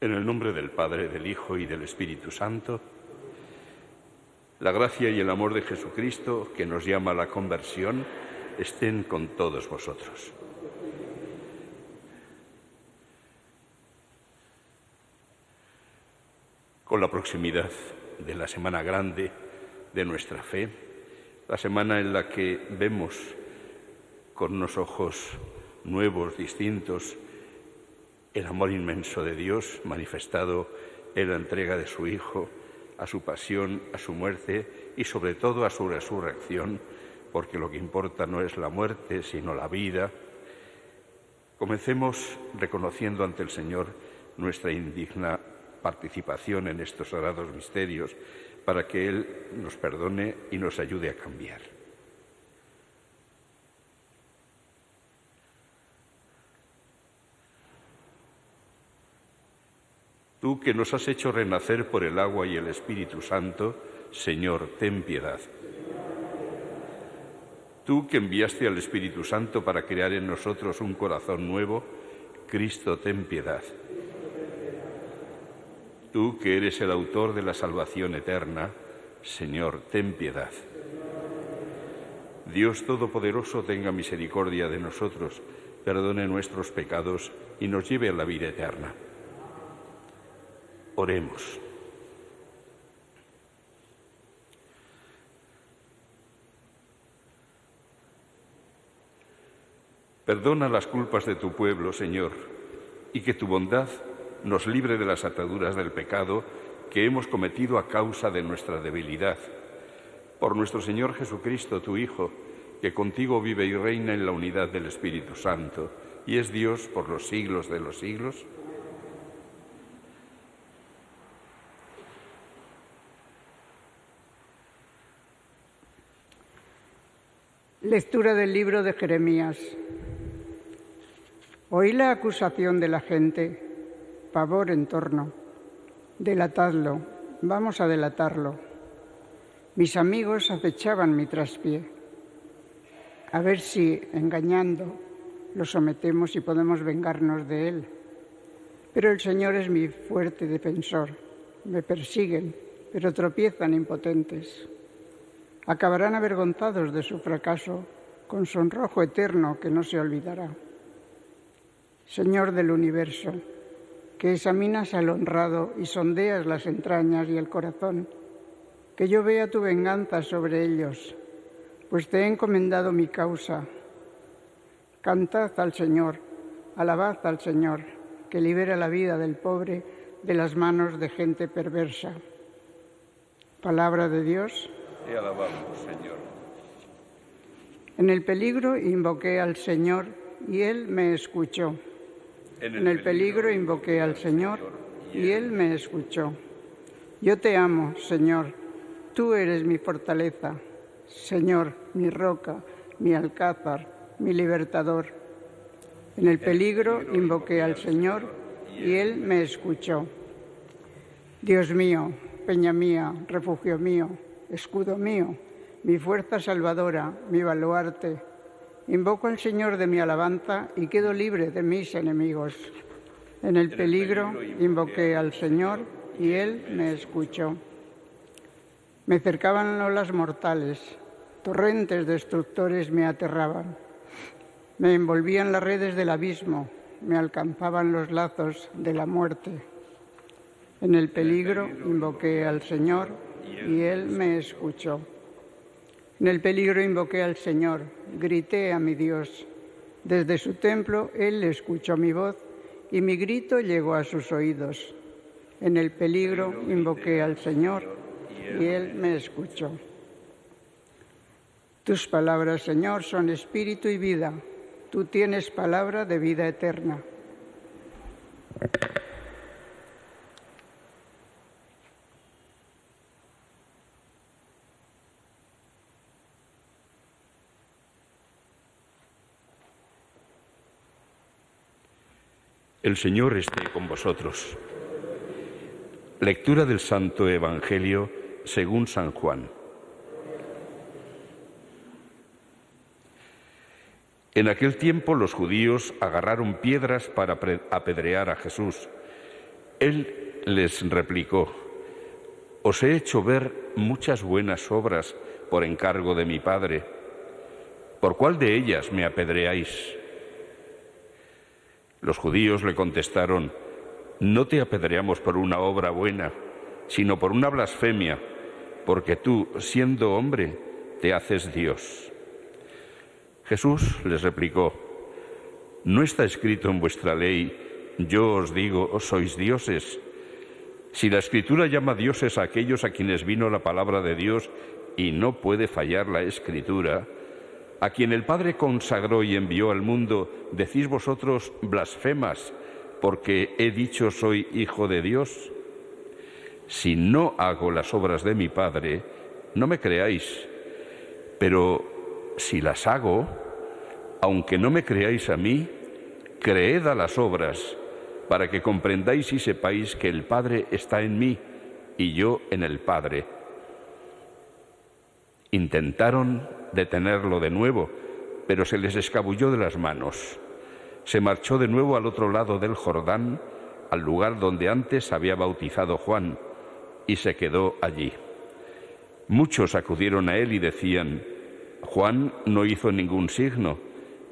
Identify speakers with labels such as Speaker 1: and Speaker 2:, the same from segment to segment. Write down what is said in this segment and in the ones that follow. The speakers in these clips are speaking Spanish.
Speaker 1: En el nombre del Padre, del Hijo y del Espíritu Santo, la gracia y el amor de Jesucristo, que nos llama a la conversión, estén con todos vosotros. Con la proximidad de la Semana Grande de nuestra fe, la semana en la que vemos con unos ojos nuevos, distintos, el amor inmenso de Dios manifestado en la entrega de su Hijo, a su pasión, a su muerte y sobre todo a su resurrección, porque lo que importa no es la muerte, sino la vida. Comencemos reconociendo ante el Señor nuestra indigna participación en estos sagrados misterios, para que Él nos perdone y nos ayude a cambiar. Tú que nos has hecho renacer por el agua y el Espíritu Santo, Señor, ten piedad. Tú que enviaste al Espíritu Santo para crear en nosotros un corazón nuevo, Cristo, ten piedad. Tú que eres el autor de la salvación eterna, Señor, ten piedad. Dios Todopoderoso tenga misericordia de nosotros, perdone nuestros pecados y nos lleve a la vida eterna. Oremos. Perdona las culpas de tu pueblo, Señor, y que tu bondad nos libre de las ataduras del pecado que hemos cometido a causa de nuestra debilidad. Por nuestro Señor Jesucristo, tu Hijo, que contigo vive y reina en la unidad del Espíritu Santo, y es Dios por los siglos de los siglos.
Speaker 2: Lectura del libro de Jeremías. Oí la acusación de la gente, pavor en torno. Delatadlo, vamos a delatarlo. Mis amigos acechaban mi traspié. A ver si, engañando, lo sometemos y podemos vengarnos de él. Pero el Señor es mi fuerte defensor. Me persiguen, pero tropiezan impotentes. Acabarán avergonzados de su fracaso, con sonrojo eterno que no se olvidará. Señor del universo, que examinas al honrado y sondeas las entrañas y el corazón, que yo vea tu venganza sobre ellos, pues te he encomendado mi causa. Cantad al Señor, alabad al Señor, que libera la vida del pobre de las manos de gente perversa. Palabra de Dios.
Speaker 1: Te alabamos, Señor.
Speaker 2: En el peligro invoqué al Señor y Él me escuchó. En el peligro invoqué al Señor y Él me escuchó. Yo te amo, Señor, tú eres mi fortaleza. Señor, mi roca, mi alcázar, mi libertador. En el peligro invoqué al Señor y Él me escuchó. Dios mío, peña mía, refugio mío, escudo mío, mi fuerza salvadora, mi baluarte. Invoco al Señor de mi alabanza y quedo libre de mis enemigos. En el peligro invoqué al Señor y Él me escuchó. Me cercaban olas mortales, torrentes destructores me aterraban. Me envolvían las redes del abismo, me alcanzaban los lazos de la muerte. En el peligro invoqué al Señor y Él me escuchó. En el peligro invoqué al Señor, grité a mi Dios. Desde su templo Él escuchó mi voz y mi grito llegó a sus oídos. En el peligro invoqué al Señor y Él me escuchó. Tus palabras, Señor, son espíritu y vida. Tú tienes palabra de vida eterna.
Speaker 1: El Señor esté con vosotros. Lectura del Santo Evangelio según San Juan. En aquel tiempo los judíos agarraron piedras para apedrear a Jesús. Él les replicó: os he hecho ver muchas buenas obras por encargo de mi Padre. ¿Por cuál de ellas me apedreáis? Los judíos le contestaron: no te apedreamos por una obra buena, sino por una blasfemia, porque tú, siendo hombre, te haces Dios. Jesús les replicó: ¿no está escrito en vuestra ley, yo os digo, sois dioses? Si la Escritura llama dioses a aquellos a quienes vino la palabra de Dios, y no puede fallar la Escritura, a quien el Padre consagró y envió al mundo, decís vosotros blasfemas, porque he dicho soy hijo de Dios. Si no hago las obras de mi Padre, no me creáis, pero si las hago, aunque no me creáis a mí, creed a las obras, para que comprendáis y sepáis que el Padre está en mí y yo en el Padre. Intentaron detenerlo de nuevo, pero se les escabulló de las manos. Se marchó de nuevo al otro lado del Jordán, al lugar donde antes había bautizado Juan, y se quedó allí. Muchos acudieron a él y decían: Juan no hizo ningún signo,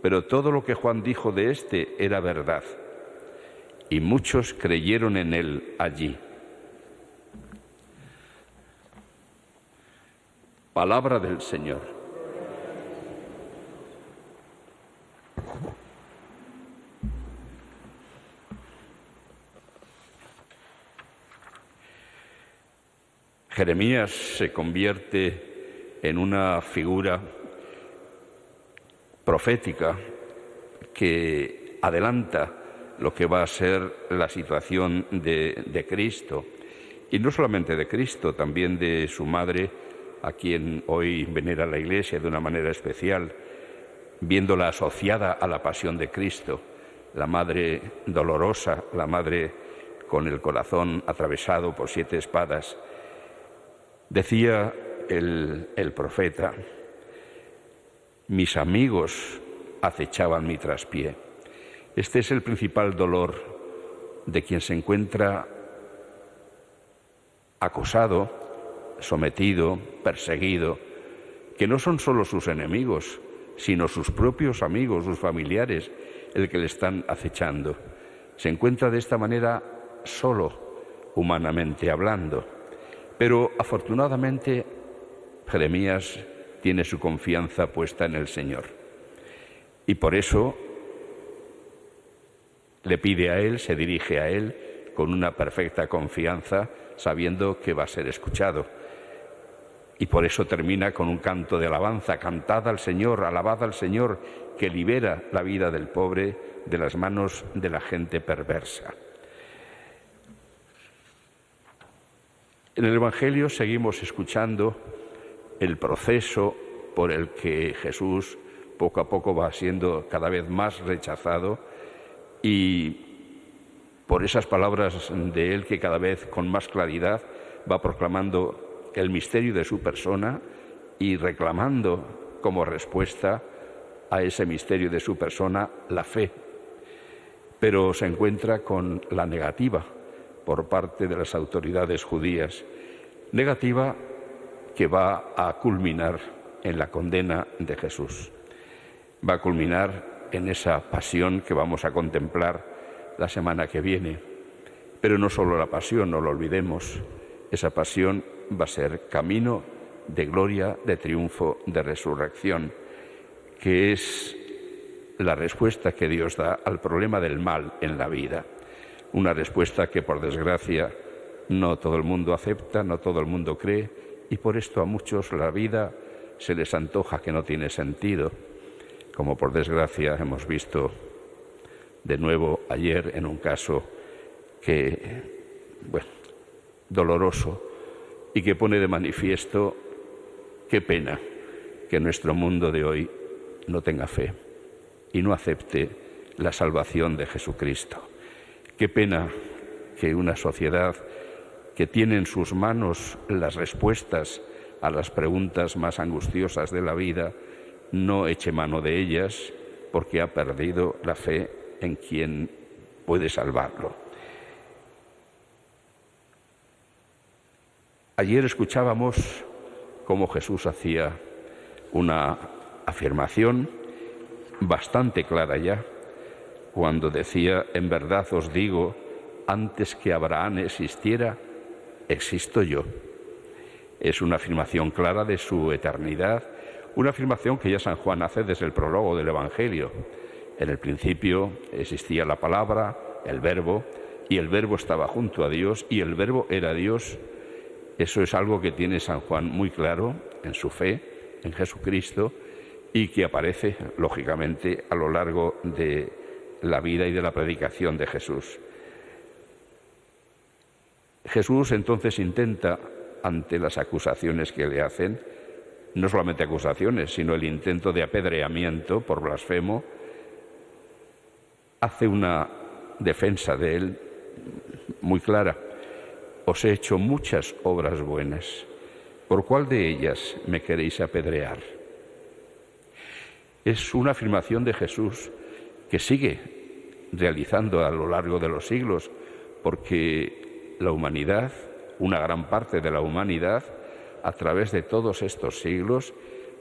Speaker 1: pero todo lo que Juan dijo de éste era verdad. Y muchos creyeron en él allí. Palabra del Señor. Jeremías se convierte en una figura profética que adelanta lo que va a ser la situación de Cristo, y no solamente de Cristo, también de su madre, a quien hoy venera la Iglesia de una manera especial, viéndola asociada a la pasión de Cristo, la madre dolorosa, la madre con el corazón atravesado por 7 espadas. Decía el profeta: mis amigos acechaban mi traspié. Este es el principal dolor de quien se encuentra acosado, sometido, perseguido, que no son solo sus enemigos, sino sus propios amigos, sus familiares, el que le están acechando. Se encuentra de esta manera solo, humanamente hablando. Pero afortunadamente Jeremías tiene su confianza puesta en el Señor. Y por eso le pide a Él, se dirige a Él con una perfecta confianza, sabiendo que va a ser escuchado. Y por eso termina con un canto de alabanza: cantad al Señor, alabad al Señor, que libera la vida del pobre de las manos de la gente perversa. En el Evangelio seguimos escuchando el proceso por el que Jesús poco a poco va siendo cada vez más rechazado, y por esas palabras de Él que cada vez con más claridad va proclamando el misterio de su persona y reclamando como respuesta a ese misterio de su persona la fe. Pero se encuentra con la negativa por parte de las autoridades judías, negativa que va a culminar en la condena de Jesús. Va a culminar en esa pasión que vamos a contemplar la semana que viene. Pero no solo la pasión, no lo olvidemos. Esa pasión va a ser camino de gloria, de triunfo, de resurrección, que es la respuesta que Dios da al problema del mal en la vida. Una respuesta que, por desgracia, no todo el mundo acepta, no todo el mundo cree, y por esto a muchos la vida se les antoja que no tiene sentido, como por desgracia hemos visto de nuevo ayer en un caso doloroso, y que pone de manifiesto qué pena que nuestro mundo de hoy no tenga fe y no acepte la salvación de Jesucristo. Qué pena que una sociedad que tiene en sus manos las respuestas a las preguntas más angustiosas de la vida no eche mano de ellas, porque ha perdido la fe en quien puede salvarlo. Ayer escuchábamos cómo Jesús hacía una afirmación bastante clara ya, cuando decía: en verdad os digo, antes que Abraham existiera, existo yo. Es una afirmación clara de su eternidad, una afirmación que ya San Juan hace desde el prólogo del Evangelio. En el principio existía la palabra, el Verbo, y el Verbo estaba junto a Dios, y el Verbo era Dios. Eso es algo que tiene San Juan muy claro en su fe, en Jesucristo, y que aparece, lógicamente, a lo largo de la vida y de la predicación de Jesús. Jesús entonces intenta, ante las acusaciones que le hacen, no solamente acusaciones, sino el intento de apedreamiento por blasfemo, hace una defensa de él muy clara. Os he hecho muchas obras buenas. ¿Por cuál de ellas me queréis apedrear? Es una afirmación de Jesús que sigue realizando a lo largo de los siglos, porque la humanidad, una gran parte de la humanidad, a través de todos estos siglos,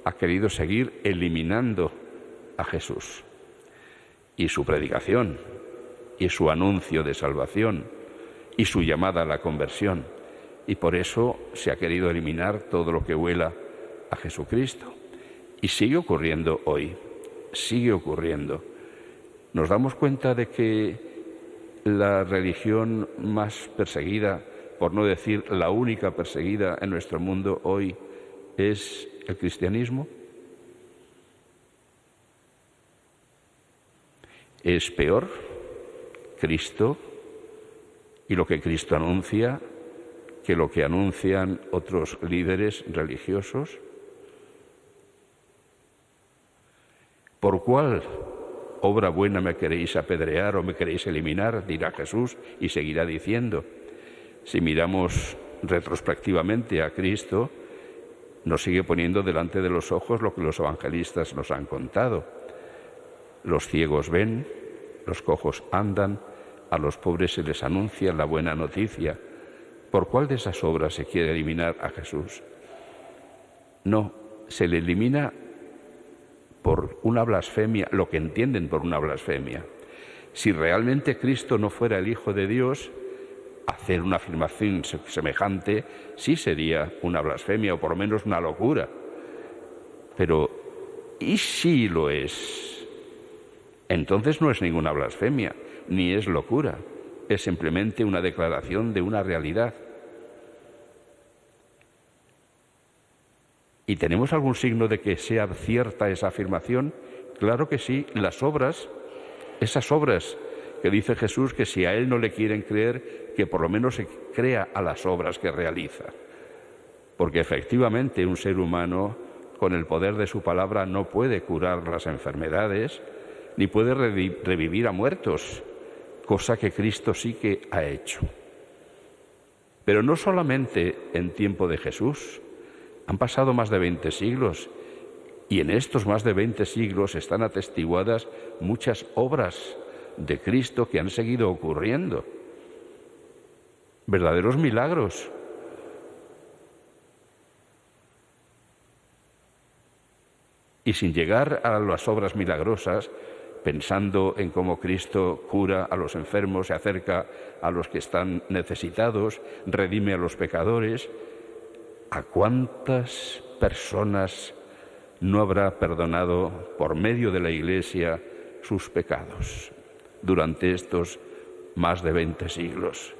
Speaker 1: ha querido seguir eliminando a Jesús y su predicación y su anuncio de salvación y su llamada a la conversión, y por eso se ha querido eliminar todo lo que huela a Jesucristo. Y sigue ocurriendo hoy, sigue ocurriendo. Nos damos cuenta de que la religión más perseguida, por no decir la única perseguida en nuestro mundo hoy, es el cristianismo. ¿Es peor Cristo y lo que Cristo anuncia que lo que anuncian otros líderes religiosos? ¿Por cuál obra buena me queréis apedrear o me queréis eliminar?, dirá Jesús, y seguirá diciendo. Si miramos retrospectivamente a Cristo, nos sigue poniendo delante de los ojos lo que los evangelistas nos han contado. Los ciegos ven, los cojos andan, a los pobres se les anuncia la buena noticia. ¿Por cuál de esas obras se quiere eliminar a Jesús? No, se le elimina por una blasfemia, lo que entienden por una blasfemia. Si realmente Cristo no fuera el Hijo de Dios, hacer una afirmación semejante sí sería una blasfemia, o por lo menos una locura. Pero, ¿y si lo es? Entonces no es ninguna blasfemia, ni es locura, es simplemente una declaración de una realidad. ¿Y tenemos algún signo de que sea cierta esa afirmación? Claro que sí, las obras, esas obras que dice Jesús que si a Él no le quieren creer, que por lo menos se crea a las obras que realiza. Porque efectivamente un ser humano con el poder de su palabra no puede curar las enfermedades, ni puede revivir a muertos, cosa que Cristo sí que ha hecho. Pero no solamente en tiempo de Jesús. Han pasado más de 20 siglos y en estos más de 20 siglos están atestiguadas muchas obras de Cristo que han seguido ocurriendo. Verdaderos milagros. Y sin llegar a las obras milagrosas, pensando en cómo Cristo cura a los enfermos, se acerca a los que están necesitados, redime a los pecadores, ¿a cuántas personas no habrá perdonado por medio de la Iglesia sus pecados durante estos más de 20 siglos?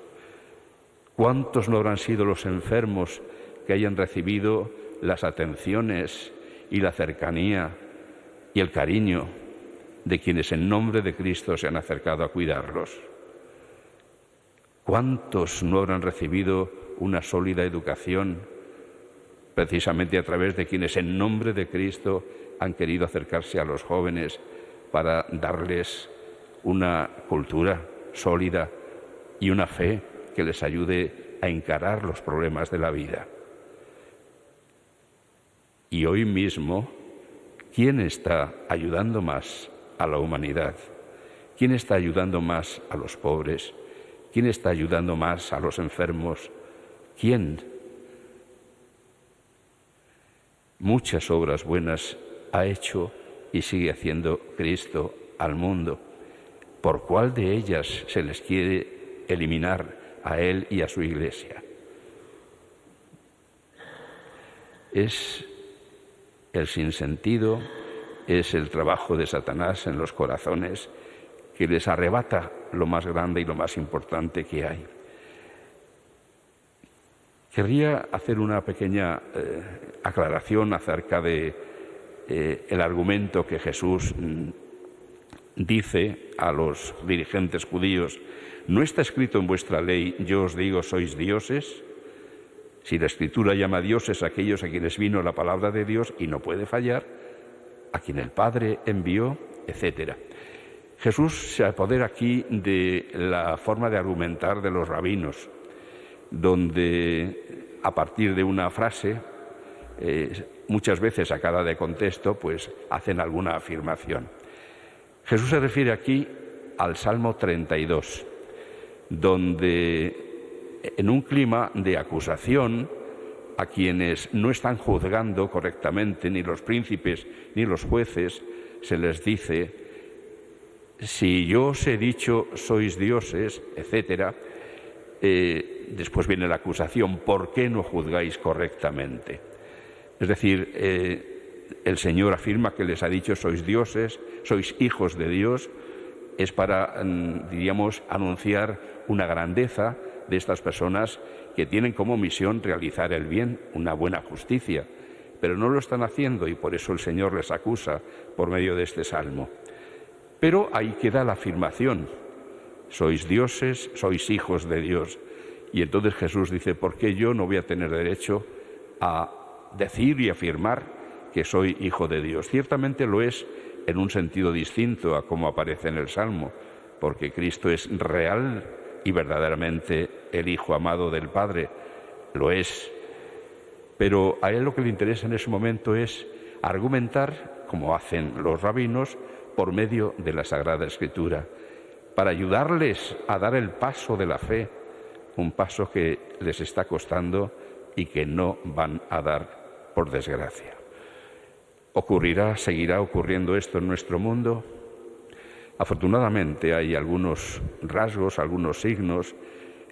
Speaker 1: ¿Cuántos no habrán sido los enfermos que hayan recibido las atenciones y la cercanía y el cariño de quienes en nombre de Cristo se han acercado a cuidarlos? ¿Cuántos no habrán recibido una sólida educación precisamente a través de quienes en nombre de Cristo han querido acercarse a los jóvenes para darles una cultura sólida y una fe que les ayude a encarar los problemas de la vida? Y hoy mismo, ¿quién está ayudando más a la humanidad? ¿Quién está ayudando más a los pobres? ¿Quién está ayudando más a los enfermos? ¿Quién? Muchas obras buenas ha hecho y sigue haciendo Cristo al mundo. ¿Por cuál de ellas se les quiere eliminar a Él y a su Iglesia? Es el sinsentido, es el trabajo de Satanás en los corazones que les arrebata lo más grande y lo más importante que hay. Querría hacer una pequeña aclaración acerca de el argumento que Jesús dice a los dirigentes judíos: ¿no está escrito en vuestra ley, yo os digo, sois dioses? Si la Escritura llama a dioses a aquellos a quienes vino la palabra de Dios, y no puede fallar, a quien el Padre envió, etc. Jesús se apodera aquí de la forma de argumentar de los rabinos, donde a partir de una frase, muchas veces sacada de contexto, pues hacen alguna afirmación. Jesús se refiere aquí al Salmo 32, donde en un clima de acusación a quienes no están juzgando correctamente, ni los príncipes ni los jueces, se les dice: si yo os he dicho sois dioses, etc., después viene la acusación: ¿por qué no juzgáis correctamente? Es decir, el Señor afirma que les ha dicho sois dioses, sois hijos de Dios. Es para, diríamos, anunciar una grandeza de estas personas que tienen como misión realizar el bien, una buena justicia, pero no lo están haciendo, y por eso el Señor les acusa por medio de este salmo. Pero ahí queda la afirmación: sois dioses, sois hijos de Dios. Y entonces Jesús dice: ¿por qué yo no voy a tener derecho a decir y afirmar que soy hijo de Dios? Ciertamente lo es en un sentido distinto a como aparece en el Salmo, porque Cristo es real y verdaderamente el Hijo amado del Padre, lo es. Pero a Él lo que le interesa en ese momento es argumentar, como hacen los rabinos, por medio de la Sagrada Escritura, para ayudarles a dar el paso de la fe, un paso que les está costando y que no van a dar, por desgracia. ¿Ocurrirá, seguirá ocurriendo esto en nuestro mundo? Afortunadamente hay algunos rasgos, algunos signos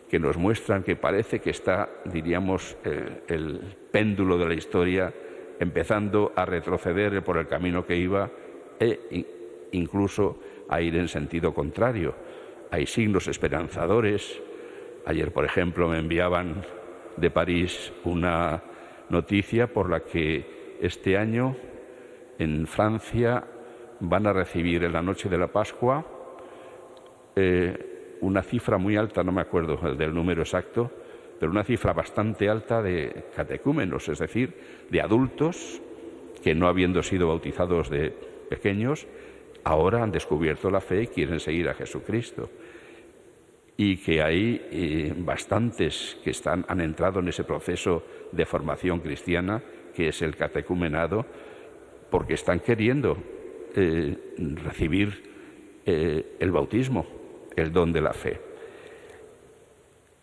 Speaker 1: que nos muestran que parece que está, diríamos, el péndulo de la historia empezando a retroceder por el camino que iba e incluso a ir en sentido contrario. Hay signos esperanzadores. Ayer, por ejemplo, me enviaban de París una noticia por la que este año en Francia van a recibir en la noche de la Pascua una cifra muy alta, no me acuerdo del número exacto, pero una cifra bastante alta de catecúmenos, es decir, de adultos que, no habiendo sido bautizados de pequeños, ahora han descubierto la fe y quieren seguir a Jesucristo. Y que hay bastantes que han entrado en ese proceso de formación cristiana, que es el catecumenado, porque están queriendo recibir el bautismo, el don de la fe.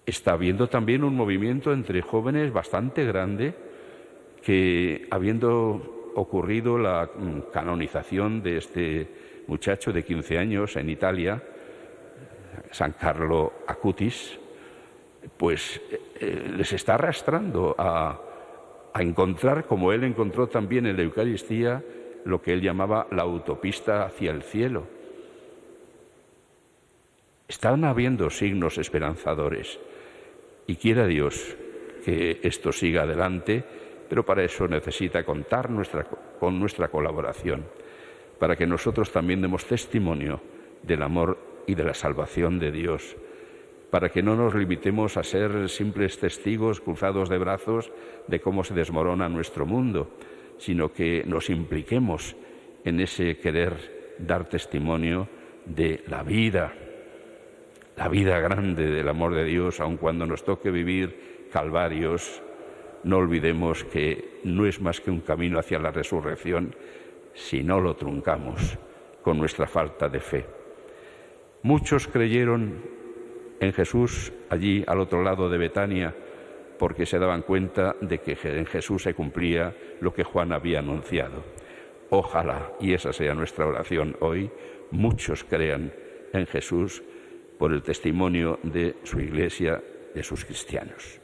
Speaker 1: Está habiendo también un movimiento entre jóvenes bastante grande que, habiendo ocurrido la canonización de este muchacho de 15 años en Italia, San Carlo Acutis, pues les está arrastrando a encontrar, como él encontró también en la Eucaristía, lo que él llamaba la autopista hacia el cielo. Están habiendo signos esperanzadores y quiera Dios que esto siga adelante, pero para eso necesita contar con nuestra colaboración, para que nosotros también demos testimonio del amor y de la salvación de Dios, para que no nos limitemos a ser simples testigos cruzados de brazos de cómo se desmorona nuestro mundo, sino que nos impliquemos en ese querer dar testimonio de la vida grande del amor de Dios, aun cuando nos toque vivir calvarios. No olvidemos que no es más que un camino hacia la resurrección si no lo truncamos con nuestra falta de fe. Muchos creyeron en Jesús allí al otro lado de Betania porque se daban cuenta de que en Jesús se cumplía lo que Juan había anunciado. Ojalá, y esa sea nuestra oración hoy, muchos crean en Jesús por el testimonio de su Iglesia, de sus cristianos.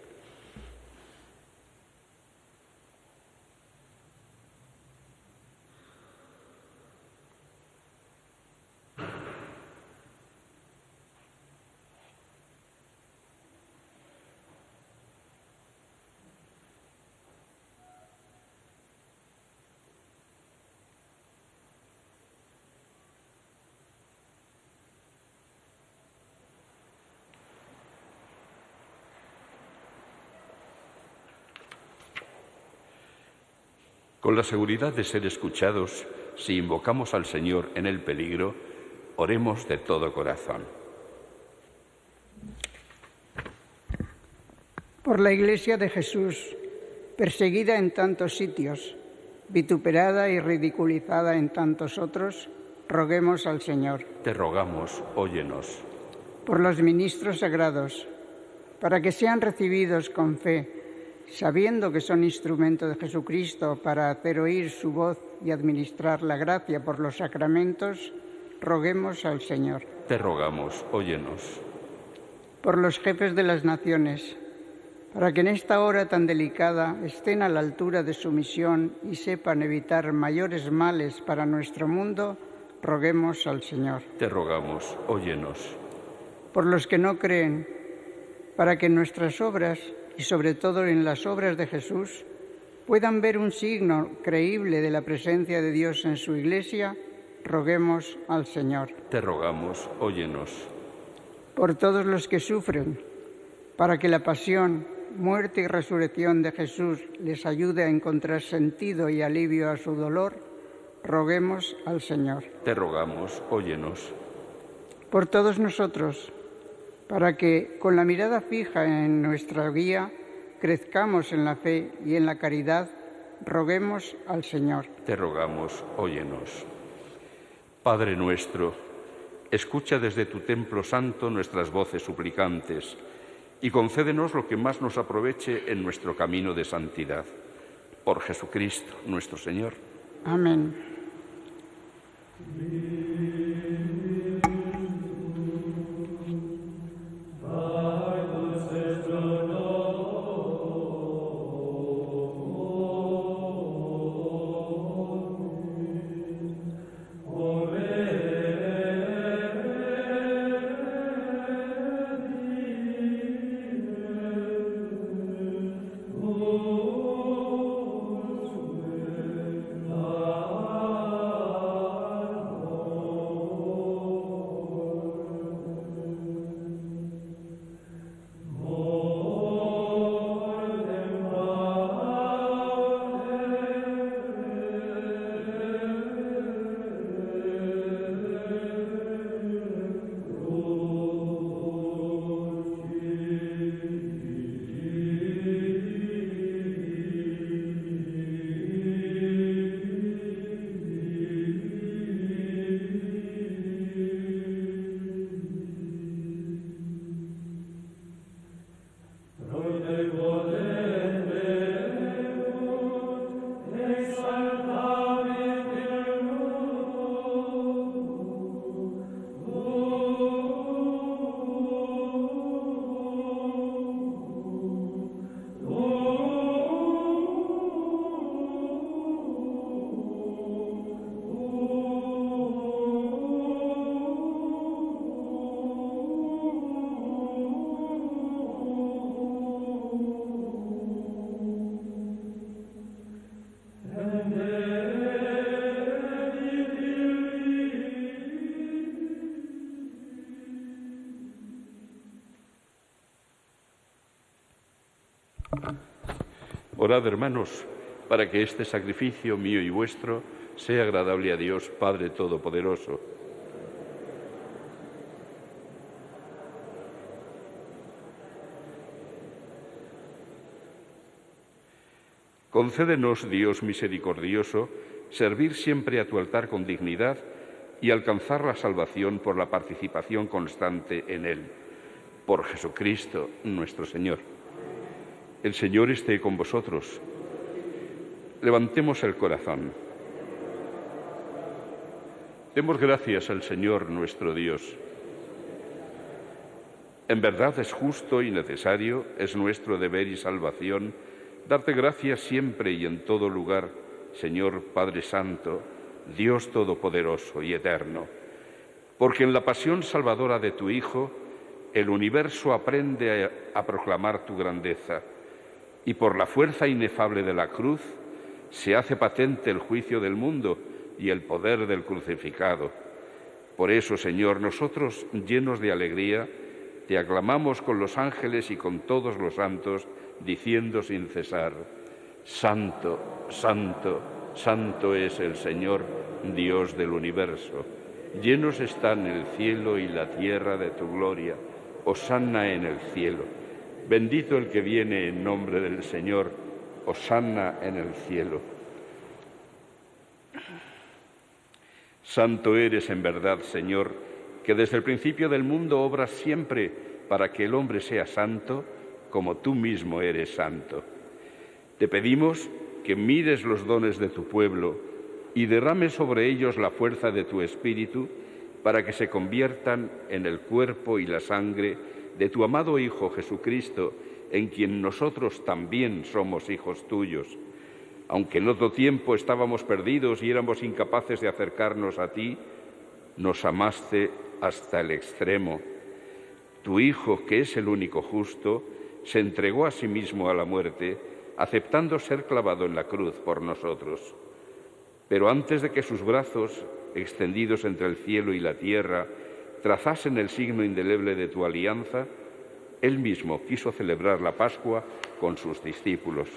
Speaker 1: Con la seguridad de ser escuchados, si invocamos al Señor en el peligro, oremos de todo corazón.
Speaker 2: Por la Iglesia de Jesús, perseguida en tantos sitios, vituperada y ridiculizada en tantos otros, roguemos al Señor.
Speaker 1: Te rogamos, óyenos.
Speaker 2: Por los ministros sagrados, para que sean recibidos con fe, sabiendo que son instrumento de Jesucristo para hacer oír su voz y administrar la gracia por los sacramentos, roguemos al Señor.
Speaker 1: Te rogamos, óyenos.
Speaker 2: Por los jefes de las naciones, para que en esta hora tan delicada estén a la altura de su misión y sepan evitar mayores males para nuestro mundo, roguemos al Señor.
Speaker 1: Te rogamos, óyenos.
Speaker 2: Por los que no creen, para que en nuestras obras y sobre todo en las obras de Jesús, puedan ver un signo creíble de la presencia de Dios en su Iglesia, roguemos al Señor.
Speaker 1: Te rogamos, óyenos.
Speaker 2: Por todos los que sufren, para que la pasión, muerte y resurrección de Jesús les ayude a encontrar sentido y alivio a su dolor, roguemos al Señor.
Speaker 1: Te rogamos, óyenos.
Speaker 2: Por todos nosotros, para que, con la mirada fija en nuestra guía, crezcamos en la fe y en la caridad, roguemos al Señor.
Speaker 1: Te rogamos, óyenos. Padre nuestro, escucha desde tu templo santo nuestras voces suplicantes y concédenos lo que más nos aproveche en nuestro camino de santidad. Por Jesucristo, nuestro Señor.
Speaker 2: Amén.
Speaker 1: Orad, hermanos, para que este sacrificio mío y vuestro sea agradable a Dios, Padre Todopoderoso. Concédenos, Dios misericordioso, servir siempre a tu altar con dignidad y alcanzar la salvación por la participación constante en él. Por Jesucristo nuestro Señor. El Señor esté con vosotros. Levantemos el corazón. Demos gracias al Señor nuestro Dios. En verdad es justo y necesario, es nuestro deber y salvación, darte gracias siempre y en todo lugar, Señor Padre Santo, Dios Todopoderoso y Eterno, porque en la pasión salvadora de tu Hijo, el universo aprende a proclamar tu grandeza, y por la fuerza inefable de la cruz se hace patente el juicio del mundo y el poder del crucificado. Por eso, Señor, nosotros, llenos de alegría, te aclamamos con los ángeles y con todos los santos, diciendo sin cesar: Santo, Santo, Santo es el Señor, Dios del universo. Llenos están el cielo y la tierra de tu gloria. Hosanna en el cielo. Bendito el que viene en nombre del Señor. Hosanna en el cielo. Santo eres en verdad, Señor, que desde el principio del mundo obras siempre para que el hombre sea santo, como tú mismo eres santo. Te pedimos que mires los dones de tu pueblo y derrames sobre ellos la fuerza de tu Espíritu, para que se conviertan en el cuerpo y la sangre de tu amado Hijo Jesucristo, en quien nosotros también somos hijos tuyos. Aunque en otro tiempo estábamos perdidos y éramos incapaces de acercarnos a ti, nos amaste hasta el extremo. Tu Hijo, que es el único justo, se entregó a sí mismo a la muerte, aceptando ser clavado en la cruz por nosotros. Pero antes de que sus brazos, extendidos entre el cielo y la tierra, trazasen el signo indeleble de tu alianza, él mismo quiso celebrar la Pascua con sus discípulos.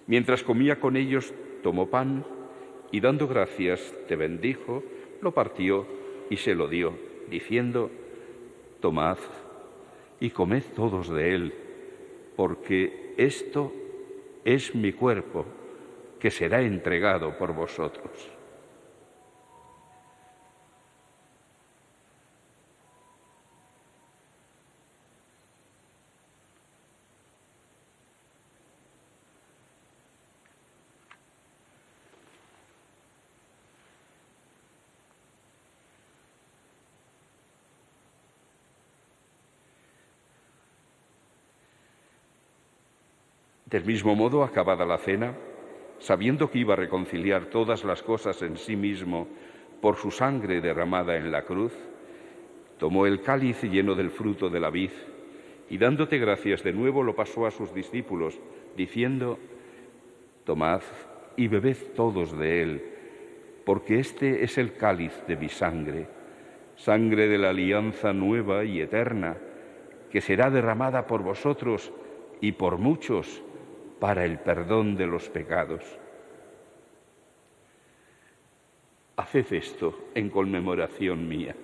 Speaker 1: Mientras comía con ellos, tomó pan y, dando gracias, te bendijo, lo partió y se lo dio, diciendo: Tomad y comed todos de él, porque esto es mi cuerpo, que será entregado por vosotros. Del mismo modo, acabada la cena, sabiendo que iba a reconciliar todas las cosas en sí mismo por su sangre derramada en la cruz, tomó el cáliz lleno del fruto de la vid y, dándote gracias de nuevo, lo pasó a sus discípulos, diciendo: Tomad y bebed todos de él, porque este es el cáliz de mi sangre, sangre de la alianza nueva y eterna, que será derramada por vosotros y por muchos para el perdón de los pecados. Haced esto en conmemoración mía.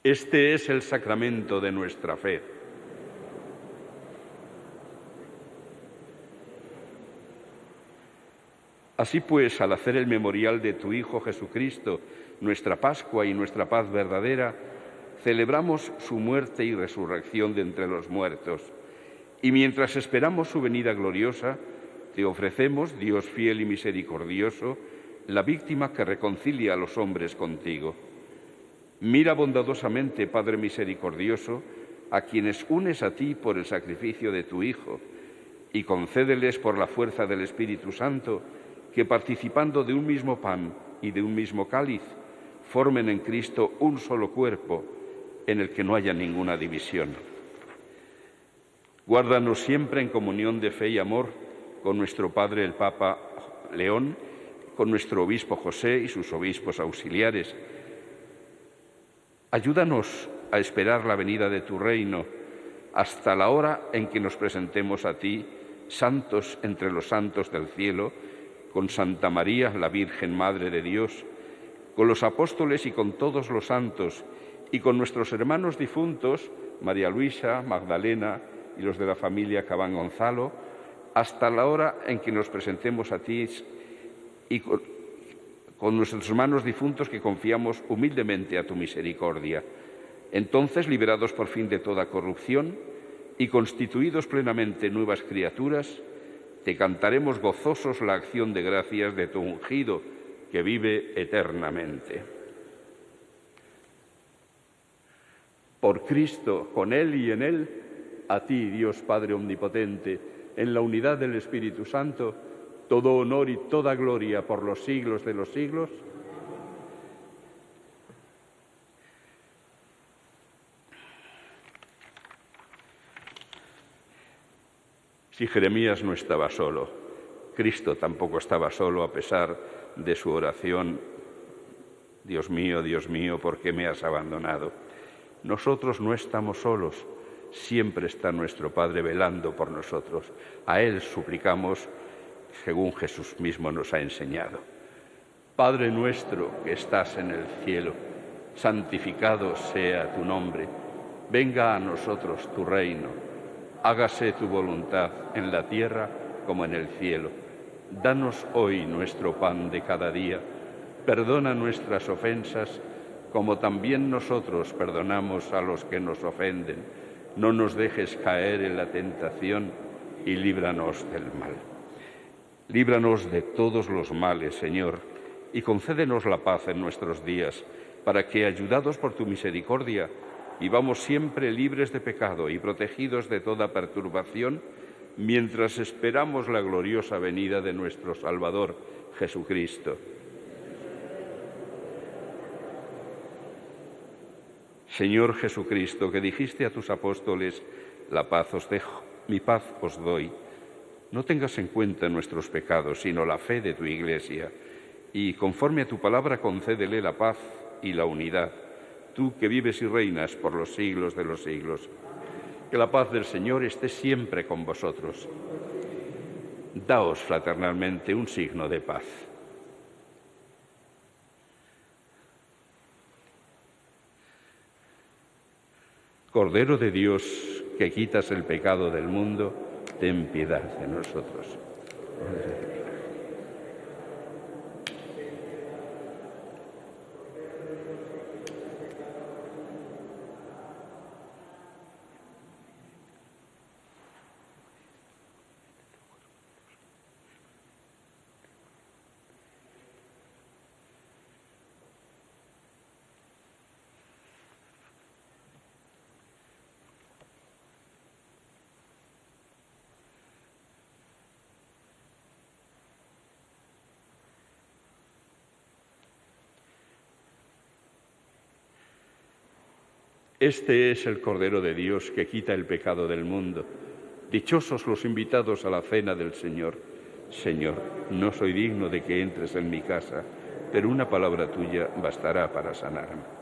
Speaker 1: Este es el sacramento de nuestra fe. Así pues, al hacer el memorial de tu Hijo Jesucristo, nuestra Pascua y nuestra paz verdadera, celebramos su muerte y resurrección de entre los muertos. Y mientras esperamos su venida gloriosa, te ofrecemos, Dios fiel y misericordioso, la víctima que reconcilia a los hombres contigo. Mira bondadosamente, Padre misericordioso, a quienes unes a ti por el sacrificio de tu Hijo, y concédeles por la fuerza del Espíritu Santo que, participando de un mismo pan y de un mismo cáliz, formen en Cristo un solo cuerpo, en el que no haya ninguna división. Guárdanos siempre en comunión de fe y amor con nuestro Padre el Papa León, con nuestro Obispo José y sus obispos auxiliares. Ayúdanos a esperar la venida de tu reino hasta la hora en que nos presentemos a ti, santos entre los santos del cielo, con Santa María, la Virgen Madre de Dios, con los apóstoles y con todos los santos, y con nuestros hermanos difuntos, María Luisa, Magdalena y los de la familia Cabán Gonzalo, hasta la hora en que nos presentemos a ti y con nuestros hermanos difuntos que confiamos humildemente a tu misericordia. Entonces, liberados por fin de toda corrupción y constituidos plenamente nuevas criaturas, te cantaremos gozosos la acción de gracias de tu ungido que vive eternamente. Por Cristo, con Él y en Él, a ti, Dios Padre Omnipotente, en la unidad del Espíritu Santo, todo honor y toda gloria por los siglos de los siglos. Si Jeremías no estaba solo, Cristo tampoco estaba solo a pesar de su oración: Dios mío, ¿por qué me has abandonado? Nosotros no estamos solos, siempre está nuestro Padre velando por nosotros. A Él suplicamos, según Jesús mismo nos ha enseñado. Padre nuestro que estás en el cielo, santificado sea tu nombre. Venga a nosotros tu reino. Hágase tu voluntad en la tierra como en el cielo. Danos hoy nuestro pan de cada día. Perdona nuestras ofensas, como también nosotros perdonamos a los que nos ofenden. No nos dejes caer en la tentación y líbranos del mal. Líbranos de todos los males, Señor, y concédenos la paz en nuestros días, para que, ayudados por tu misericordia, vivamos siempre libres de pecado y protegidos de toda perturbación, mientras esperamos la gloriosa venida de nuestro Salvador, Jesucristo. Señor Jesucristo, que dijiste a tus apóstoles: la paz os dejo, mi paz os doy. No tengas en cuenta nuestros pecados, sino la fe de tu Iglesia, y conforme a tu palabra concédele la paz y la unidad, tú que vives y reinas por los siglos de los siglos. Que la paz del Señor esté siempre con vosotros. Daos fraternalmente un signo de paz. Cordero de Dios, que quitas el pecado del mundo, ten piedad de nosotros. Este es el Cordero de Dios que quita el pecado del mundo. Dichosos los invitados a la cena del Señor. Señor, no soy digno de que entres en mi casa, pero una palabra tuya bastará para sanarme.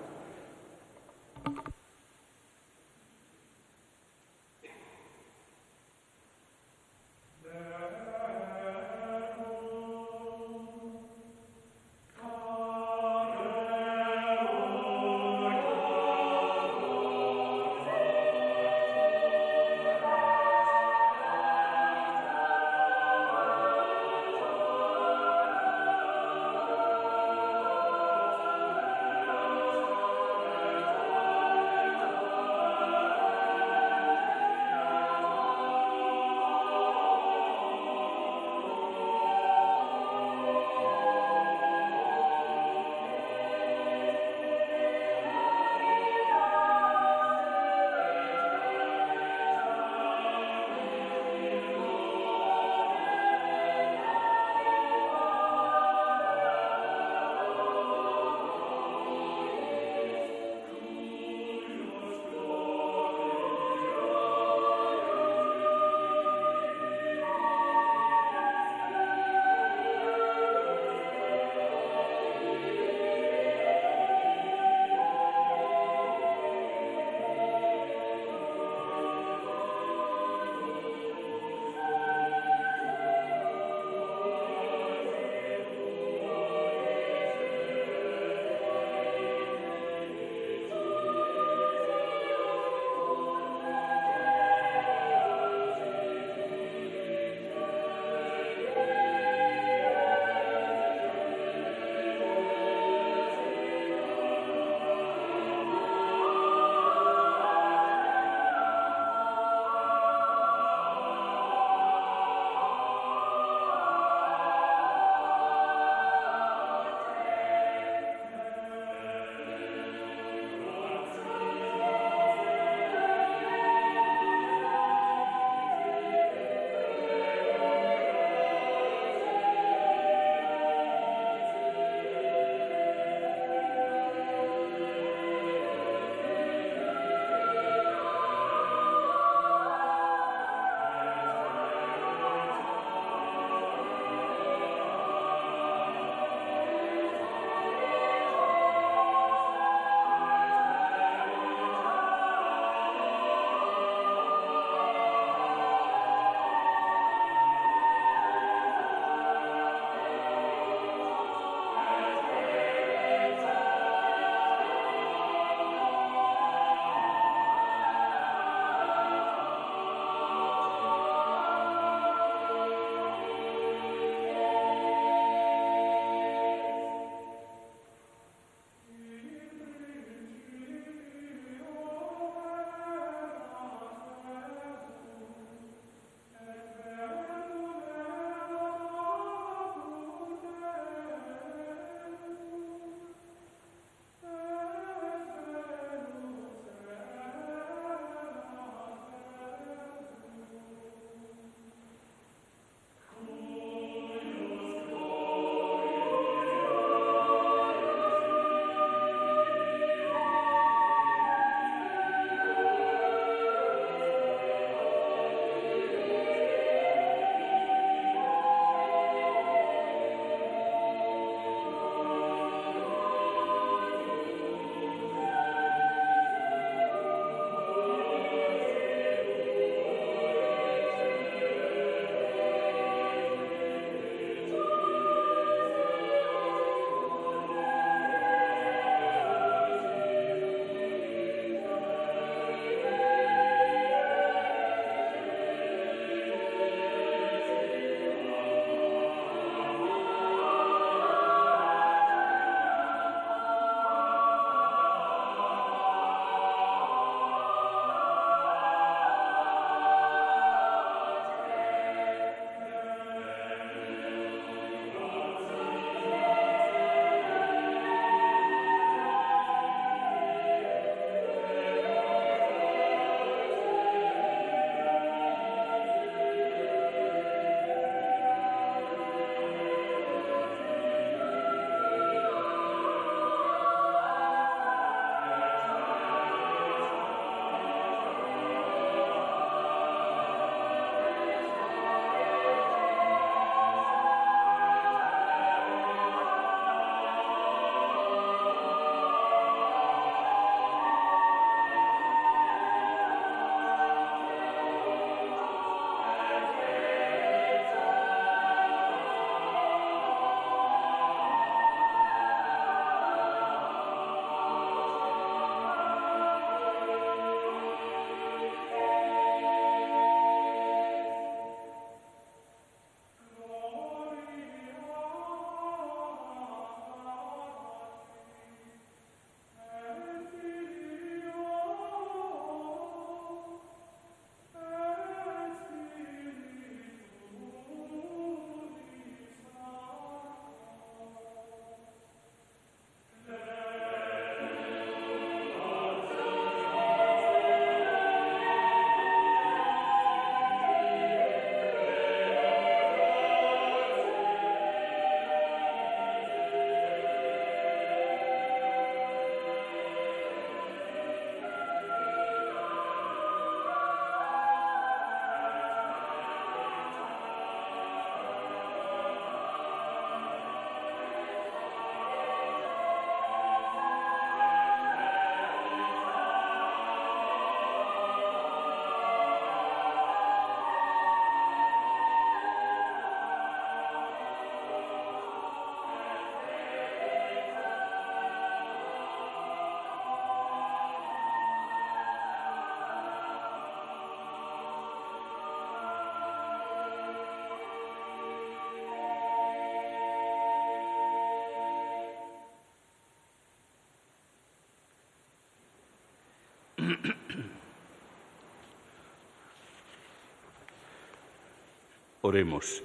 Speaker 1: Oremos.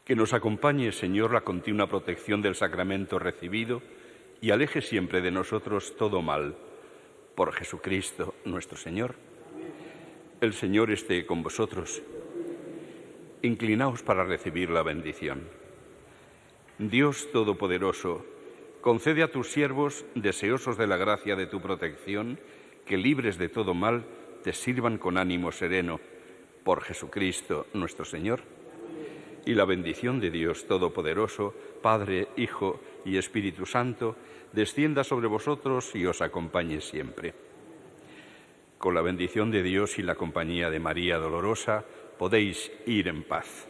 Speaker 1: Que nos acompañe, Señor, la continua protección del sacramento recibido y aleje siempre de nosotros todo mal. Por Jesucristo nuestro Señor. El Señor esté con vosotros. Inclinaos para recibir la bendición. Dios Todopoderoso, concede a tus siervos, deseosos de la gracia de tu protección, que libres de todo mal, te sirvan con ánimo sereno. Por Jesucristo nuestro Señor. Y la bendición de Dios Todopoderoso, Padre, Hijo y Espíritu Santo, descienda sobre vosotros y os acompañe siempre. Con la bendición de Dios y la compañía de María Dolorosa, podéis ir en paz.